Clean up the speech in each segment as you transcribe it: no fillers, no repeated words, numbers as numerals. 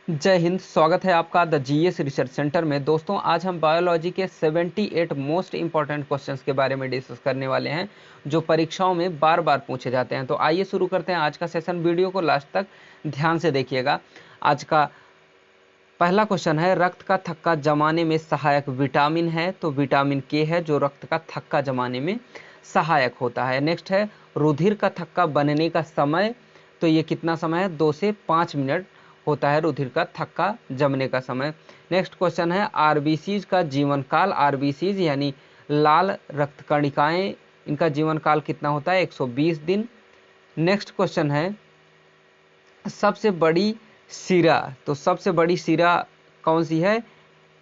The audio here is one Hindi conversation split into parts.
जय हिंद। स्वागत है आपका द जीएस रिसर्च सेंटर में। दोस्तों, आज हम बायोलॉजी के 78 मोस्ट इंपॉर्टेंट क्वेश्चंस के बारे में डिस्कस करने वाले हैं जो परीक्षाओं में बार बार पूछे जाते हैं। तो आइए शुरू करते हैं आज का सेशन। वीडियो को लास्ट तक ध्यान से देखिएगा। आज का पहला क्वेश्चन है, रक्त का थक्का जमाने में सहायक विटामिन है? तो विटामिन के है जो रक्त का थक्का जमाने में सहायक होता है। नेक्स्ट है, रुधिर का थक्का बनने का समय? तो ये कितना समय है? 2 से 5 मिनट होता है रुधिर का थक्का जमने का समय। नेक्स्ट क्वेश्चन है, आरबीसीज का जीवन काल? आरबीसीज यानी लाल रक्त कणिकाएं, इनका जीवन काल कितना होता है? 120 दिन। नेक्स्ट क्वेश्चन है, सबसे बड़ी सिरा? तो सबसे बड़ी सिरा कौन सी है?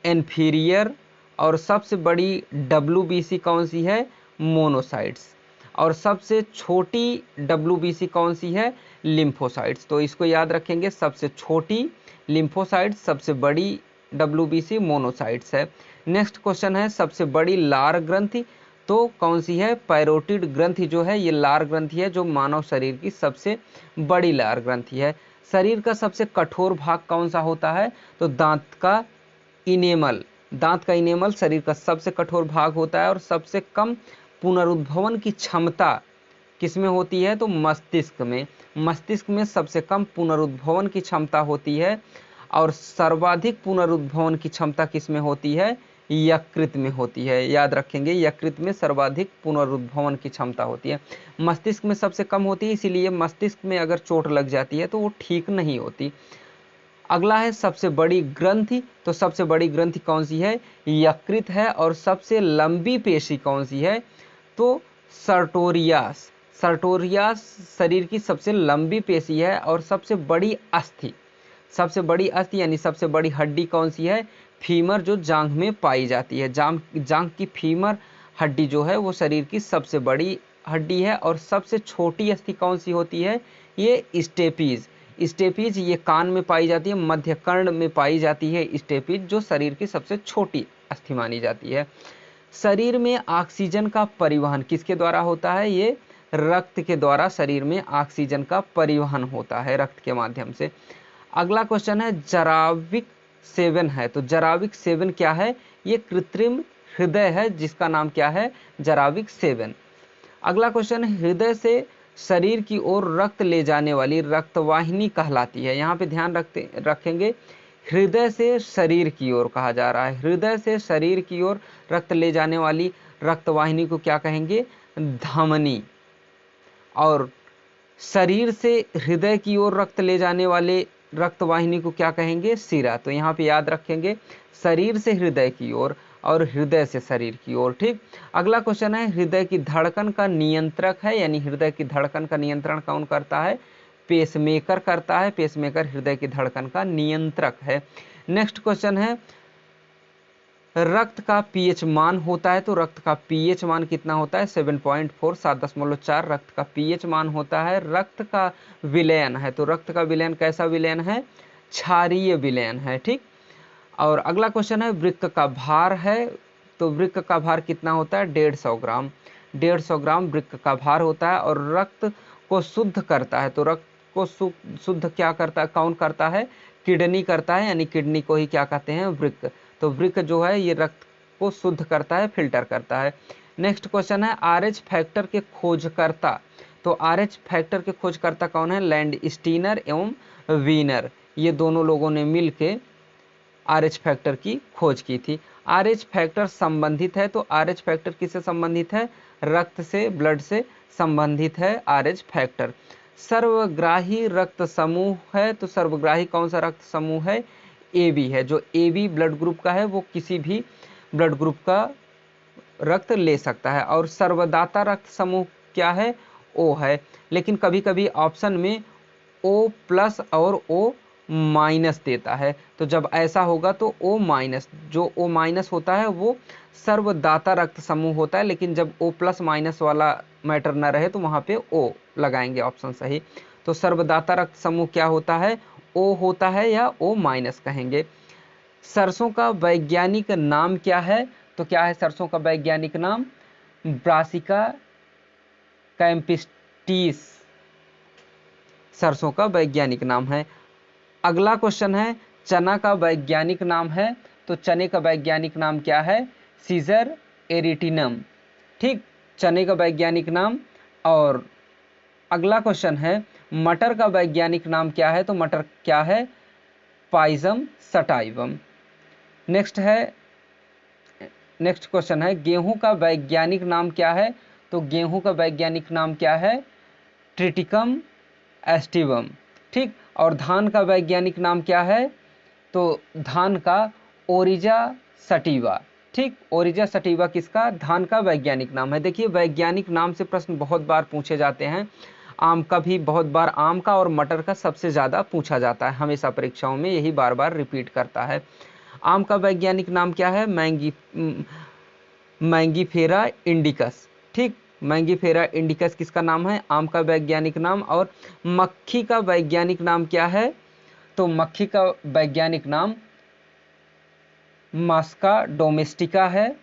इन्फीरियर। और सबसे बड़ी डब्ल्यूबीसी कौन सी है? मोनोसाइट्स। और सबसे छोटी डब्ल्यूबीसी कौन सी है? लिम्फोसाइट्स। तो इसको याद रखेंगे, सबसे छोटी लिम्फोसाइट्स, सबसे बड़ी डब्ल्यूबीसी मोनोसाइट्स है। नेक्स्ट क्वेश्चन है, सबसे बड़ी लार ग्रंथि? तो कौन सी है? पैरोटिड ग्रंथि जो है ये लार ग्रंथि है जो मानव शरीर की सबसे बड़ी लार ग्रंथि है। शरीर का सबसे कठोर भाग कौन सा होता है? तो दांत का इनेमल। दांत का इनेमल शरीर का सबसे कठोर भाग होता है। और सबसे कम पुनरुद्भवन की क्षमता किसमें होती है? तो मस्तिष्क में। मस्तिष्क में सबसे कम पुनरुद्भवन की क्षमता होती है। और सर्वाधिक पुनरुद्भवन की क्षमता किसमें होती है? यकृत में होती है। याद रखेंगे, यकृत में सर्वाधिक पुनरुद्भवन की क्षमता होती है। मस्तिष्क में सबसे कम होती है, इसीलिए मस्तिष्क में अगर चोट लग जाती है तो वो ठीक नहीं होती। अगला है, सबसे बड़ी ग्रंथि? तो सबसे बड़ी ग्रंथि कौन सी है? यकृत है। और सबसे लंबी पेशी कौन सी है? तो सर्टोरियास। सर्टोरियास शरीर की सबसे लंबी पेशी है। और सबसे बड़ी अस्थि, सबसे बड़ी अस्थि यानी सबसे बड़ी हड्डी कौन सी है? फीमर, जो जांघ में पाई जाती है। जांघ की फीमर हड्डी जो है वो शरीर की सबसे बड़ी हड्डी है। और सबसे छोटी अस्थि कौन सी होती है? ये स्टेपीज। स्टेपीज ये कान में पाई जाती है, मध्य कर्ण में पाई जाती है स्टेपीज, जो शरीर की सबसे छोटी अस्थि मानी जाती है। शरीर में ऑक्सीजन का परिवहन किसके द्वारा होता है? ये रक्त के द्वारा शरीर में ऑक्सीजन का परिवहन होता है, रक्त के माध्यम से। अगला क्वेश्चन है, जराविक सेवन है? तो जराविक सेवन क्या है? ये कृत्रिम हृदय है जिसका नाम क्या है? जराविक सेवन। अगला क्वेश्चन, हृदय से शरीर की ओर रक्त ले जाने वाली रक्तवाहिनी कहलाती है? यहाँ पे ध्यान रखेंगे, हृदय से शरीर की ओर कहा जा रहा है। हृदय से शरीर की ओर रक्त ले जाने वाली रक्तवाहिनी को क्या कहेंगे? धमनी। और शरीर से हृदय की ओर रक्त ले जाने वाले रक्तवाहिनी को क्या कहेंगे? सिरा। तो यहाँ पे याद रखेंगे, शरीर से हृदय की ओर और हृदय से शरीर की ओर। ठीक। अगला क्वेश्चन है, हृदय की धड़कन का नियंत्रक है? यानी हृदय की धड़कन का नियंत्रण कौन करता है? पेसमेकर करता है। पेसमेकर हृदय की धड़कन का नियंत्रक है। नेक्स्ट क्वेश्चन है, रक्त का पीएच मान होता है? तो रक्त का पीएच मान कितना होता है? 7.4, 7.4 रक्त का पीएच मान होता है। रक्त का विलयन है? तो रक्त का विलयन कैसा विलयन है? क्षारीय विलयन है। ठीक। और अगला क्वेश्चन है, वृक्क का भार है? तो वृक्क का भार कितना होता है? 150 ग्राम। 150 ग्राम वृक्क का भार होता है। और रक्त को शुद्ध करता है? तो रक्त को शुद्ध क्या करता है? कौन करता है? किडनी करता है। यानी किडनी को ही क्या कहते हैं? वृक्क। तो वृक्क जो है ये रक्त को शुद्ध करता है, फिल्टर करता है। नेक्स्ट क्वेश्चन है, आरएच फैक्टर के खोजकर्ता? तो आरएच फैक्टर के खोजकर्ता कौन है? लैंड स्टीनर एवं वीनर, ये दोनों लोगों ने मिलके आरएच फैक्टर की खोज की थी। आरएच फैक्टर संबंधित है? तो आरएच फैक्टर किससे संबंधित है? रक्त से, ब्लड से संबंधित है आरएच फैक्टर। सर्वग्राही रक्त समूह है? तो सर्वग्राही कौन सा रक्त समूह है? ए बी है। जो ए बी ब्लड ग्रुप का है वो किसी भी ब्लड ग्रुप का रक्त ले सकता है। और सर्वदाता रक्त समूह क्या है? ओ है। लेकिन कभी कभी ऑप्शन में ओ प्लस और ओ माइनस देता है। तो जब ऐसा होगा तो ओ माइनस, जो ओ माइनस होता है वो सर्वदाता रक्त समूह होता है। लेकिन जब ओ प्लस माइनस वाला मैटर न रहे तो वहाँ पे ओ लगाएंगे, ऑप्शन सही। तो सर्वदाता रक्त समूह क्या होता है? ओ होता है या ओ माइनस कहेंगे। सरसों का वैज्ञानिक नाम क्या है? तो क्या है सरसों का वैज्ञानिक नाम? ब्रासिका कैंपिस्टिस सरसों का वैज्ञानिक नाम है। अगला क्वेश्चन है, चना का वैज्ञानिक नाम है, तो चने का वैज्ञानिक नाम क्या है? Scissor arietinum. ठीक, चने का वैज्ञानिक नाम। और अगला क्वेश्चन है, मटर का वैज्ञानिक नाम क्या है? तो मटर क्या है? पाइजम सटाइवम। नेक्स्ट क्वेश्चन है, गेहूं का वैज्ञानिक नाम क्या है? तो गेहूं का वैज्ञानिक नाम क्या है? Triticum aestivum. ठीक, और धान का वैज्ञानिक नाम क्या है? तो धान का ओरिजा सटीवा। ठीक, ओरिजा सटीवा किसका? धान का वैज्ञानिक नाम है। देखिए, वैज्ञानिक नाम से प्रश्न बहुत बार पूछे जाते हैं। आम का भी बहुत बार, आम का और मटर का सबसे ज़्यादा पूछा जाता है, हमेशा परीक्षाओं में यही बार बार रिपीट करता है। आम का वैज्ञानिक नाम क्या है? Mangifera indicus. ठीक, मैंगीफेरा इंडिकस किसका नाम है? आम का वैज्ञानिक नाम। और मक्खी का वैज्ञानिक नाम क्या है? तो मक्खी का वैज्ञानिक नाम मास्का डोमेस्टिका है।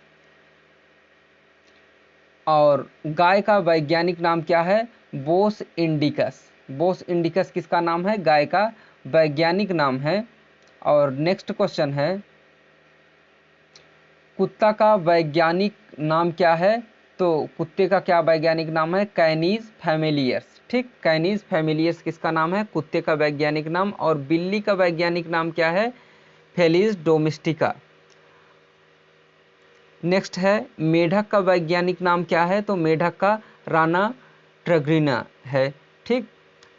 और गाय का वैज्ञानिक नाम क्या है? बोस इंडिकस। बोस इंडिकस किसका नाम है? गाय का वैज्ञानिक नाम है। और नेक्स्ट क्वेश्चन है, कुत्ता का वैज्ञानिक नाम क्या है? तो कुत्ते का क्या वैज्ञानिक नाम है? कैनीज फैमिलियर्स। ठीक, कैनीज फैमिलियर्स किसका नाम है? कुत्ते का वैज्ञानिक नाम। और बिल्ली का वैज्ञानिक नाम क्या है? Felis domestica. नेक्स्ट है, मेढक का वैज्ञानिक नाम क्या है? तो मेढक का राना ट्रग्रिना है। ठीक,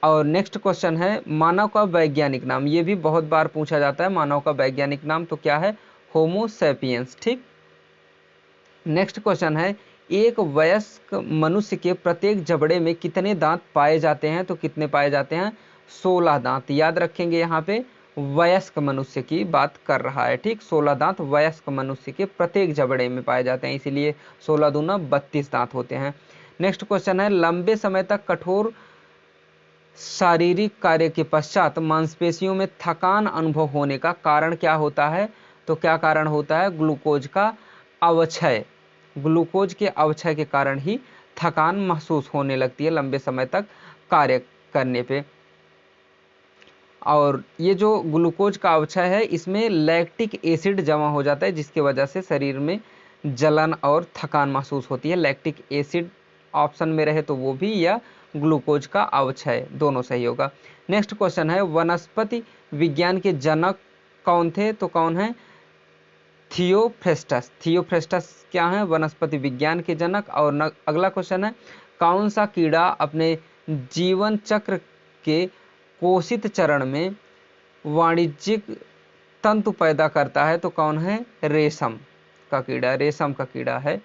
और नेक्स्ट क्वेश्चन है, मानव का वैज्ञानिक नाम। ये भी बहुत बार पूछा जाता है, मानव का वैज्ञानिक नाम तो क्या है? Homo sapiens. ठीक, नेक्स्ट क्वेश्चन है, एक वयस्क मनुष्य के प्रत्येक जबड़े में कितने दांत पाए जाते हैं? तो कितने पाए जाते हैं? 16 दांत। याद रखेंगे, यहाँ पे वयस्क मनुष्य की बात कर रहा है। ठीक, 16 दांत वयस्क मनुष्य के प्रत्येक जबड़े में पाए जाते हैं, इसीलिए 16 दूना 32 दांत होते हैं। नेक्स्ट क्वेश्चन है, लंबे समय तक कठोर शारीरिक कार्य के पश्चात मांसपेशियों में थकान अनुभव होने का कारण क्या होता है? तो क्या कारण होता है? ग्लूकोज का अवक्षय। ग्लूकोज के अवक्षय के कारण ही थकान महसूस होने लगती है लंबे समय तक कार्य करने पे। और ये जो ग्लूकोज का अवक्षय है, इसमें लैक्टिक एसिड जमा हो जाता है, जिसकी वजह से शरीर में जलन और थकान महसूस होती है। लैक्टिक एसिड ऑप्शन में रहे तो वो भी, या ग्लूकोज का अवक्षय, दोनों सही होगा। नेक्स्ट क्वेश्चन है, वनस्पति विज्ञान के जनक कौन थे? तो कौन है? थियोफ्रेस्टस। थियोफ्रेस्टस क्या है? वनस्पति विज्ञान के जनक। और अगला क्वेश्चन है, कौन सा कीड़ा अपने जीवन चक्र के कोशित चरण में वाणिज्यिक तंतु पैदा करता है? तो कौन है? रेशम का कीड़ा। रेशम का कीड़ा है।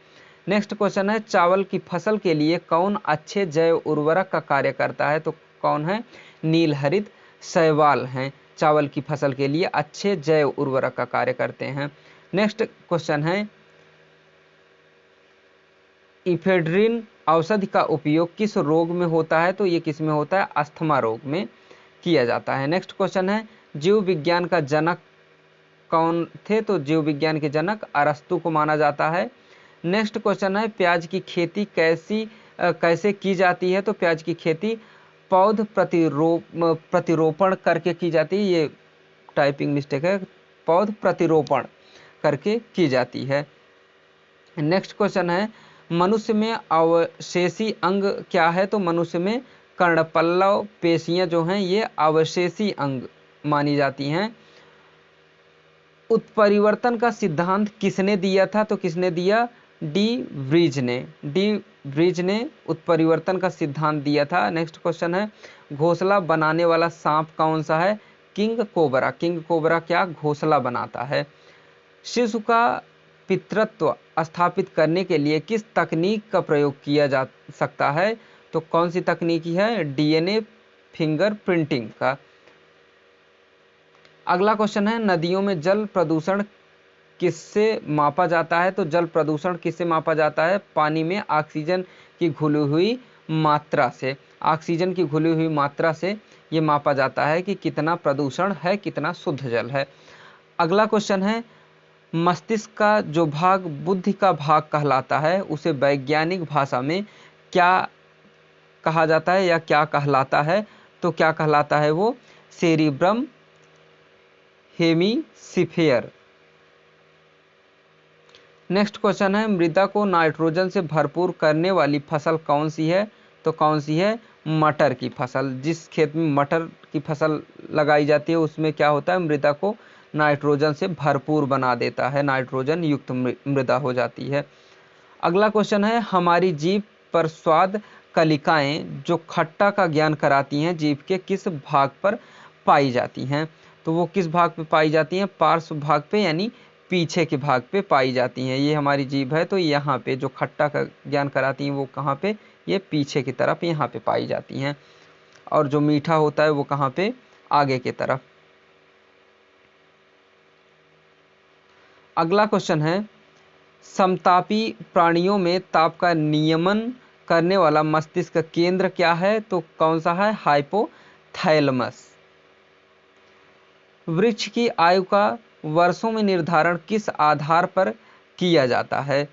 नेक्स्ट क्वेश्चन है, चावल की फसल के लिए कौन अच्छे जैव उर्वरक का कार्य करता है? तो कौन है? नील हरित शैवाल हैं, चावल की फसल के लिए अच्छे जैव उर्वरक का कार्य करते हैं। नेक्स्ट क्वेश्चन है, इफेड्रिन औषधि का उपयोग किस रोग में होता है? तो ये किस में होता है? अस्थमा रोग में किया जाता है। नेक्स्ट क्वेश्चन है, जीव विज्ञान का जनक कौन थे? तो जीव विज्ञान के जनक अरस्तु को माना जाता है। नेक्स्ट क्वेश्चन है, प्याज की खेती कैसे की जाती है? तो प्याज की खेती पौध प्रतिरोपण करके की जाती है। ये टाइपिंग मिस्टेक है, पौध प्रतिरोपण करके की जाती है। नेक्स्ट क्वेश्चन है, मनुष्य में अवशेषी अंग क्या है? तो मनुष्य में कर्णपल्लव पेशियां जो हैं, ये अवशेषी अंग मानी जाती हैं। उत्परिवर्तन का सिद्धांत किसने दिया था? तो किसने दिया? डी व्रीज ने। डी व्रीज ने उत्परिवर्तन का सिद्धांत दिया था। नेक्स्ट क्वेश्चन है, घोंसला बनाने वाला सांप कौन सा है? King cobra. किंग कोबरा क्या घोंसला बनाता है? शिशु का पितृत्व स्थापित करने के लिए किस तकनीक का प्रयोग किया जा सकता है? तो कौन सी तकनीकी है? डीएनए फिंगरप्रिंटिंग का। अगला क्वेश्चन है, नदियों में जल प्रदूषण किससे मापा जाता है? तो जल प्रदूषण किससे मापा जाता है? पानी में ऑक्सीजन की घुली हुई मात्रा से। ऑक्सीजन की घुली हुई मात्रा से ये मापा जाता है कि कितना प्रदूषण है, कितना शुद्ध जल है। अगला क्वेश्चन है, मस्तिष्क का जो भाग बुद्धि का भाग कहलाता है, उसे वैज्ञानिक भाषा में क्या कहा जाता है या क्या कहलाता है? तो क्या कहलाता है वो? सेरिब्रम हेमिसिफेयर। नेक्स्ट क्वेश्चन है, मृदा को नाइट्रोजन से भरपूर करने वाली फसल कौन सी है? तो कौन सी है? मटर की फसल। जिस खेत में मटर की फसल लगाई जाती है उसमें क्या होता है, मृदा को नाइट्रोजन से भरपूर बना देता है, नाइट्रोजन युक्त मृदा हो जाती है। अगला क्वेश्चन है, हमारी जीभ पर स्वाद कलिकाएं जो खट्टा का ज्ञान कराती हैं जीभ के किस भाग पर पाई जाती हैं? तो वो किस भाग पे पाई जाती हैं? पार्श्व भाग पे, यानी पीछे के भाग पे पाई जाती हैं। ये हमारी जीभ है तो यहाँ पे जो खट्टा का ज्ञान कराती हैं वो कहाँ पे? ये पीछे की तरफ यहाँ पे पाई जाती हैं। और जो मीठा होता है वो कहाँ पे? आगे की तरफ। अगला क्वेश्चन है, समतापी प्राणियों में ताप का नियमन करने वाला मस्तिष्क केंद्र क्या है? तो कौन सा है? हाइपोथैलेमस। वृक्ष की आयु का वर्षों में निर्धारण किस आधार पर किया जाता है?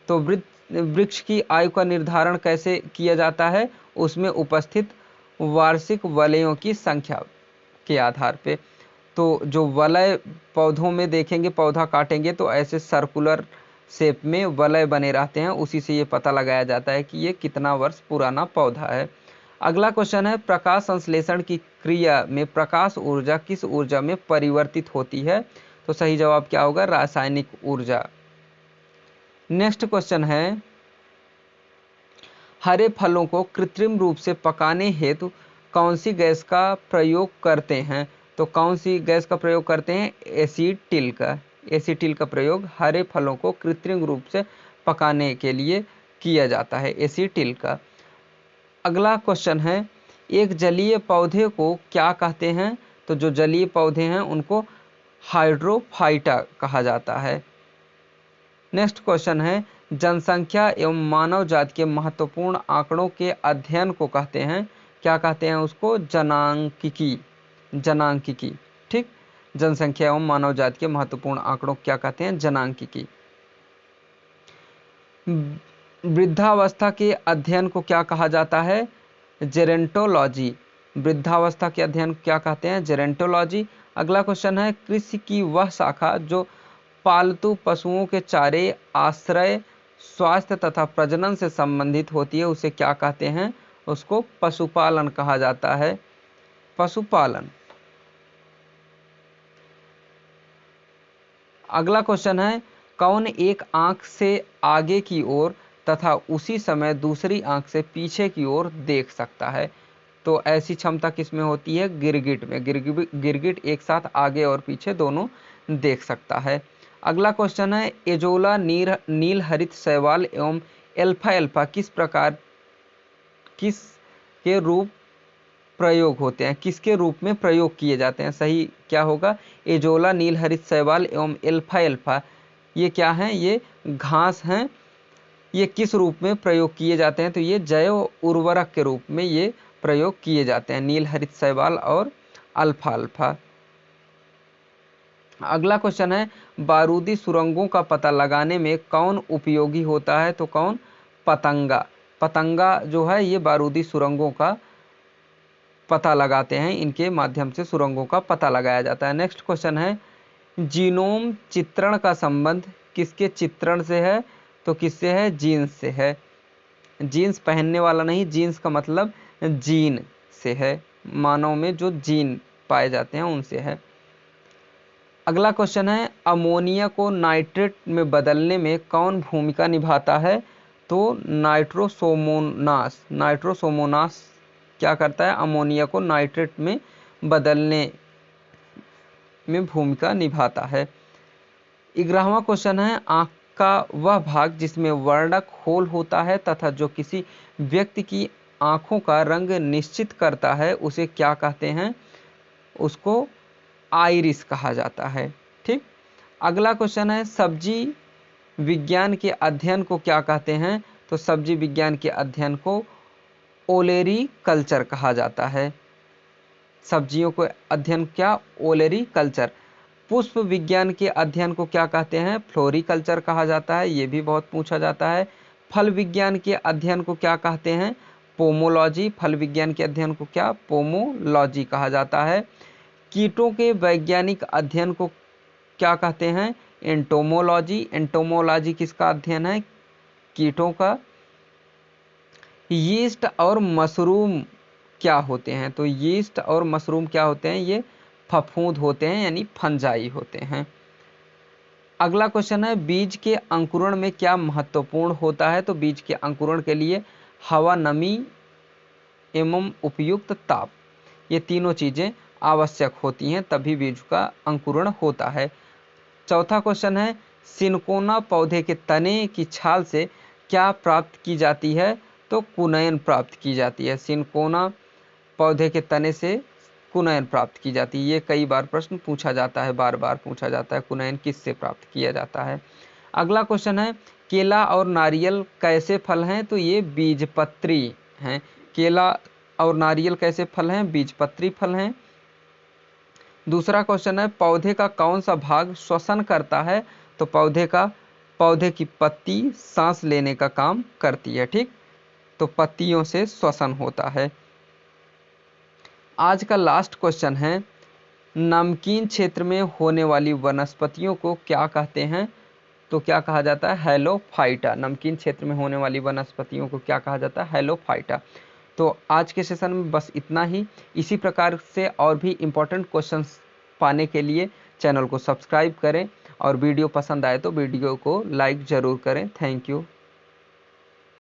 तो वृक्ष की आयु का निर्धारण कैसे किया जाता है? उसमें उपस्थित वार्षिक वलयों की संख्या के आधार पे। तो जो वलय पौधों में देखेंगे, पौधा काटेंगे तो ऐसे सर्कुलर शेप में वलय बने रहते हैं, उसी से ये पता लगाया जाता है कि ये कितना वर्ष पुराना पौधा है। अगला क्वेश्चन है, प्रकाश संश्लेषण की क्रिया में प्रकाश ऊर्जा किस ऊर्जा में परिवर्तित होती है? तो सही जवाब क्या होगा? रासायनिक ऊर्जा। नेक्स्ट क्वेश्चन है, हरे फलों को कृत्रिम रूप से पकाने हेतु कौन सी गैस का प्रयोग करते हैं? तो कौन सी गैस का प्रयोग करते हैं? एसीटिल का। एसीटिल का प्रयोग हरे फलों को कृत्रिम रूप से पकाने के लिए किया जाता है, एसीटिल का। अगला क्वेश्चन है, एक जलीय पौधे को क्या कहते हैं? तो जो जलीय पौधे हैं उनको हाइड्रोफाइटा कहा जाता है। नेक्स्ट क्वेश्चन है, जनसंख्या एवं मानव जाति के महत्वपूर्ण आंकड़ों के अध्ययन को कहते हैं, क्या कहते हैं उसको? जनांकिकी। जनांकिकी, ठीक। जनसंख्या एवं मानव जाति के महत्वपूर्ण आंकड़ों क्या कहते हैं? जनांकिकी। वृद्धावस्था के अध्ययन को क्या कहा जाता है? जेरेंटोलॉजी। वृद्धावस्था के अध्ययन क्या कहते हैं? जेरेंटोलॉजी। अगला क्वेश्चन है, कृषि की वह शाखा जो पालतू पशुओं के चारे, आश्रय, स्वास्थ्य तथा प्रजनन से संबंधित होती है, उसे क्या कहते हैं? उसको पशुपालन कहा जाता है, पशुपालन। अगला क्वेश्चन है, कौन एक आंख से आगे की ओर तथा उसी समय दूसरी आंख से पीछे की ओर देख सकता है? तो ऐसी क्षमता किसमें होती है? गिरगिट में। गिरगिट एक साथ आगे और पीछे दोनों देख सकता है। अगला क्वेश्चन है, एजोला, नील हरित शैवाल एवं एल्फा किस के रूप प्रयोग होते हैं? किसके रूप में प्रयोग किए जाते हैं? सही क्या होगा? एजोला, नील हरित शैवाल एवं एल्फा ये क्या हैं? ये घास हैं। ये किस रूप में प्रयोग किए जाते हैं? तो ये जैव उर्वरक के रूप में ये प्रयोग किए जाते हैं, नील हरित शैवाल और अल्फा। अगला क्वेश्चन है, बारूदी सुरंगों का पता लगाने में कौन उपयोगी होता है? तो कौन? पतंगा। पतंगा जो है ये बारूदी सुरंगों का पता लगाते हैं, इनके माध्यम से सुरंगों का पता लगाया जाता है। नेक्स्ट क्वेश्चन है, जीनोम चित्रण का संबंध किसके चित्रण से है? तो किससे है? जीन्स से है। जीन्स पहनने वाला नहीं, जीन्स का मतलब जीन से है, मानव में जो जीन पाए जाते हैं उनसे है। अगला क्वेश्चन है, अमोनिया को नाइट्रेट में बदलने में कौन भूमिका निभाता है? तो नाइट्रोसोमोनास क्या करता है? अमोनिया को नाइट्रेट में बदलने में भूमिका निभाता है। 11वां क्वेश्चन है, आंख का वह भाग जिसमें वर्णक होल होता है तथा जो किसी व्यक्ति की आंखों का रंग निश्चित करता है उसे क्या कहते हैं? उसको आइरिस कहा जाता है, ठीक। अगला क्वेश्चन है, सब्जी विज्ञान के अध्ययन को क्या कहते हैं? तो सब्जी विज्ञान के अध्ययन को ओलेरी कल्चर कहा जाता है। सब्जियों को अध्ययन क्या? ओलेरी कल्चर। पुष्प विज्ञान के अध्ययन को क्या कहते हैं? फ्लोरिकल्चर कहा जाता है, ये भी बहुत पूछा जाता है। फल विज्ञान के अध्ययन को क्या कहते हैं? पोमोलॉजी। फल विज्ञान के अध्ययन को क्या? पोमोलॉजी कहा जाता है। कीटों के वैज्ञानिक अध्ययन को क्या कहते हैं? एंटोमोलॉजी। एंटोमोलॉजी किसका अध्ययन है? कीटों का। यीस्ट और मशरूम क्या होते हैं? तो यीस्ट और मशरूम क्या होते हैं? ये फफूंद होते हैं, यानी फंजाई होते हैं। अगला क्वेश्चन है, बीज के अंकुरण में क्या महत्वपूर्ण होता है? तो बीज के अंकुरण के लिए हवा, नमी एवं उपयुक्त ताप, ये तीनों चीजें आवश्यक होती हैं, तभी बीज का अंकुरण होता है। चौथा क्वेश्चन है, सिनकोना पौधे के तने की छाल से क्या प्राप्त की जाती है? तो कुनयन प्राप्त की जाती है। सिनकोना पौधे के तने से कुनयन प्राप्त की जाती है। ये कई बार प्रश्न पूछा जाता है, बार बार पूछा जाता है, कुनयन किससे प्राप्त किया जाता है। अगला क्वेश्चन है, केला और नारियल कैसे फल हैं? तो ये बीजपत्री हैं। केला और नारियल कैसे फल हैं? बीजपत्री फल हैं। दूसरा क्वेश्चन है, पौधे का कौन सा भाग श्वसन करता है? तो पौधे की पत्ती सांस लेने का काम करती है। ठीक, तो पत्तियों से श्वसन होता है। आज का लास्ट क्वेश्चन है, नमकीन क्षेत्र में होने वाली वनस्पतियों को क्या कहते हैं? तो क्या कहा जाता है? हेलोफाइटा। नमकीन क्षेत्र में होने वाली वनस्पतियों को क्या कहा जाता है? हेलोफाइटा। तो आज के सेशन में बस इतना ही। इसी प्रकार से और भी इम्पोर्टेंट क्वेश्चंस पाने के लिए चैनल को सब्सक्राइब करें, और वीडियो पसंद आए तो वीडियो को लाइक ज़रूर करें। Thank you.